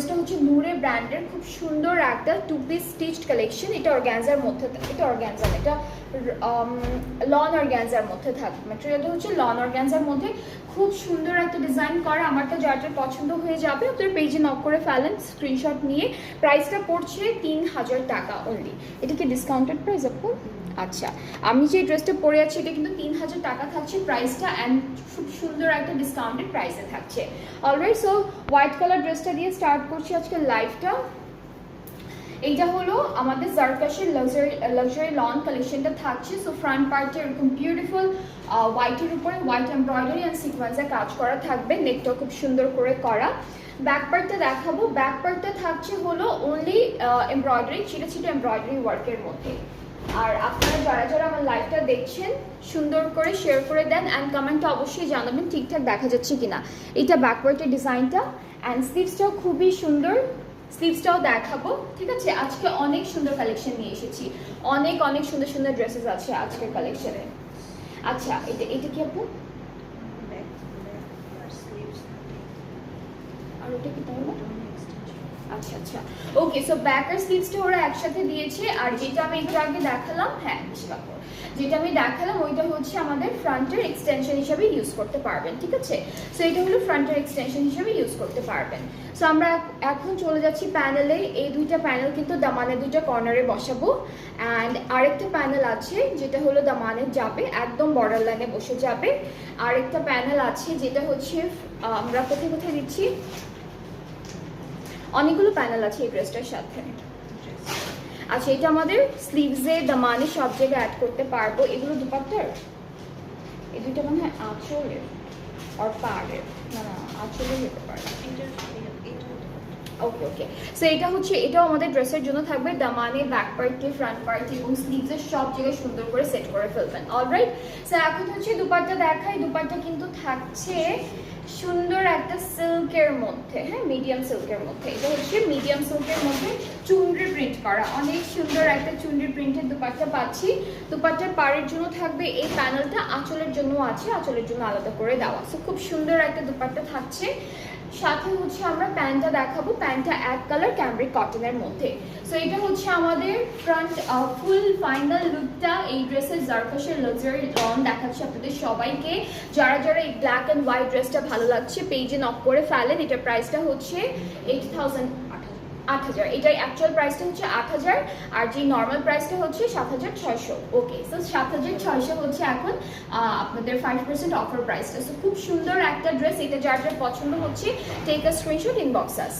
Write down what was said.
ড্রেসটা হচ্ছে নূরে ব্র্যান্ডের খুব সুন্দর একটা 2 পিস স্টিচড কালেকশন। এটা অর্গানজার মধ্যে, এটা অর্গানজা না, এটা লন অর্গানজার মধ্যে থাকবে। ম্যাটেরিয়ালটা হচ্ছে লন অর্গানজার মধ্যে খুব সুন্দর একটা ডিজাইন করা। আমারটা যার যার পছন্দ হয়ে যাবে আপনার পেজে নক করে ফেলেন স্ক্রিনশট নিয়ে। প্রাইসটা পড়ছে 3000 টাকা অনলি। এটা কি ডিসকাউন্টেড প্রাইস আপু? আচ্ছা, আমি যে ড্রেসটা পরে আছি এটা কিন্তু 3000 টাকা থাকছে প্রাইসটা, অ্যান্ড খুব সুন্দর একটা ডিসকাউন্টেড প্রাইসে থাকছে। অলরাইট, সো হোয়াইট কালার ড্রেসটা দিয়ে স্টার্ট করছি আজকে লাইভটা। এইটা হলো আমাদের জারকাশের লাক্সারি লন কালেকশনটা থাকছে। সো ফ্রন্ট পার্টে এরকম বিউটিফুল হোয়াইটের উপরে হোয়াইট এমব্রয়ডারি অ্যান্ড সিকোয়েন্সে কাজ করা থাকবে, নেকটাও খুব সুন্দর করে করা। ব্যাক পার্টটা দেখাবো। ব্যাক পার্টটা থাকছে হলো অনলি এমব্রয়ডারি, ছিটে ছিটে এমব্রয়ডারি ওয়ার্কের মধ্যে। আর আপনারা যারা যারা আমার লাইভটা দেখছেন সুন্দর করে শেয়ার করে দেন অ্যান্ড কমেন্টে অবশ্যই জানাবেন ঠিকঠাক দেখা যাচ্ছে কিনা। এটা ব্যাক পার্টের ডিজাইনটা, অ্যান্ড স্লিভসটাও খুবই সুন্দর, স্লিভসটাও দেখাবো। ঠিক আছে, আজকে অনেক সুন্দর কালেকশন নিয়ে এসেছি, অনেক অনেক সুন্দর সুন্দর ড্রেসেস আছে আজকের কালেকশনে। আচ্ছা, এটা কি আপু? আর ওটা কি তাহলে? আচ্ছা আচ্ছা, ওকে। সো ব্যাক আর স্লিভসটা ওরা একসাথে দিয়েছে। আর যেটা আমি একটু আগে দেখালাম, হ্যাঁ যেটা আমি দেখালাম ওইটা হচ্ছে আমাদের ফ্রন্টের এক্সটেনশন হিসেবে ইউজ করতে পারবেন। ঠিক আছে, সো এটা হলো ফ্রন্টের এক্সটেনশন হিসেবে ইউজ করতে পারবেন। সো আমরা এখন চলে যাচ্ছি প্যানেলে। এই দুইটা প্যানেল কিন্তু দামানের দুইটা কর্নারে বসাবো, অ্যান্ড আরেকটা প্যানেল আছে যেটা হলো দামানের যাবে একদম বর্ডার লাইনে বসে যাবে। আরেকটা প্যানেল আছে যেটা হচ্ছে আমরা কোথায় কোথায় দিচ্ছি, অনেকগুলো প্যানেল আছে এই ড্রেসটার সাথে। আচ্ছা, এটা আমাদের স্লিভসে দামানে সব জায়গায় অ্যাড করতে পারবো। এগুলো দুপাট্টার, এই দুইটা মনে হয় আঁচলের আর পাড়ের, না না আঁচলের হতে পারে। ওকে ওকে, সো এটা হচ্ছে, এটাও আমাদের ড্রেসের জন্য থাকবে। দামানে ব্যাক পার্টে ফ্রন্ট পার্টে এবং স্লিভসের সব জায়গায় সুন্দর করে সেট করে ফেলবেন। অলরাইট, সো এখন হচ্ছে দুপাট্টা দেখাই। দুপাট্টা কিন্তু থাকছে সুন্দর একটা সিল্কের মধ্যে, হ্যাঁ মিডিয়াম সিল্কের মধ্যে। এটা হচ্ছে মিডিয়াম সিল্কের মধ্যে চুনরি প্রিন্ট করা, অনেক সুন্দর একটা চুনরি প্রিন্টের দুপাট্টা পাচ্ছি। দুপাট্টার পাড়ের জন্য থাকবে এই প্যানেলটা, আঁচলের জন্য আছে, আঁচলের জন্য আলাদা করে দেওয়া। সো খুব সুন্দর একটা দুপাট্টা থাকছে। সাথে হচ্ছে আমরা প্যান্টটা দেখাবো। প্যান্টটা এক কালার ক্যামব্রিক কটনের মধ্যে। সো এটা হচ্ছে আমাদের ফ্রন্ট ফুল ফাইনাল লুকটা। এই ড্রেসের জারকাশের লাক্সারি লন দেখাচ্ছে আপনাদের সবাইকে। যারা যারা এই ব্ল্যাক অ্যান্ড হোয়াইট ড্রেসটা ভালো লাগছে পেজে নক করে ফেলেন। এটার প্রাইসটা হচ্ছে 8000। এটার অ্যাকচুয়াল প্রাইসটা হচ্ছে 8000, আর যে নর্মাল প্রাইসটা হচ্ছে 7600। ওকে, সো 7600 হচ্ছে এখন আপনাদের 5% অফার প্রাইসটা। সো খুব সুন্দর একটা ড্রেস। এটা যার যার পছন্দ হচ্ছে take a screenshot, inbox us.